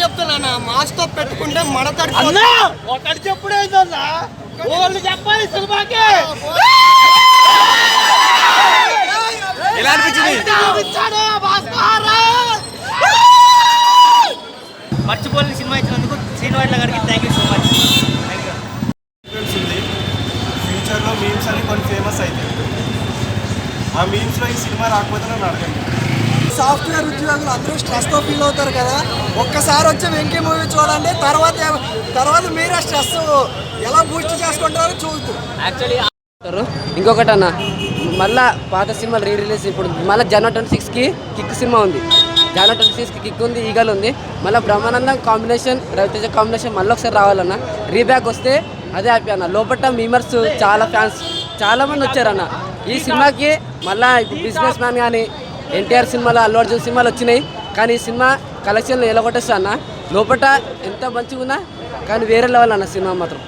చెప్తున్నా మాస్తో పెట్టుకుంటే మడతడి ఒకటి చెప్పుడైందా వాళ్ళు చెప్పాలి సినిమాకి ఎలా అనిపించింది? మర్చిపోలేని సినిమా ఇచ్చినందుకు శ్రీనివాట్ల గారికి థ్యాంక్ యూ సో మచ్. ఫ్యూచర్లో మీమ్స్ అని కొన్ని ఫేమస్ అవుతాయి. ఆ మీమ్స్లో ఈ సినిమా రాకపోతే నన్ను అడగండి. సాఫ్ట్వేర్ ఉద్యోగులు అందరూ స్ట్రెస్తో ఫీల్ అవుతారు కదా, ఒక్కసారి వచ్చి వెంకీ మూవీ చూడండి, తర్వాత మీరే స్ట్రెస్ ఎలా బూస్ట్ చేసుకుంటారో చూద్దాం. యాక్చువల్లీ ఇంకొకటి అన్న, మళ్ళీ పాత సినిమాలు రిలీజ్ ఇప్పుడు మళ్ళీ జనవరి 26కి కిక్ సినిమా ఉంది. జనవరి 26కి కిక్ ఉంది, ఈగల్ ఉంది. మళ్ళీ బ్రహ్మానందం కాంబినేషన్, రవితేజ కాంబినేషన్ మళ్ళీ ఒకసారి రావాలన్న. రీబ్యాక్ వస్తే అదే హ్యాపీ అన్న. లోపల మీమర్స్ చాలా ఫ్యాన్స్ చాలామంది వచ్చారన్న ఈ సినిమాకి. మళ్ళీ ఇప్పుడు బిజినెస్ మ్యాన్ కానీ ఎన్టీఆర్ సినిమాలు, అల్లు అర్జున్ సినిమాలు వచ్చినాయి, కానీ ఈ సినిమా కలెక్షన్లు ఎలా కొట్టేస్తా అన్న. లోపల ఎంత మంచిగా ఉన్నా కానీ వేరే లెవెల్ అన్న సినిమా మాత్రం.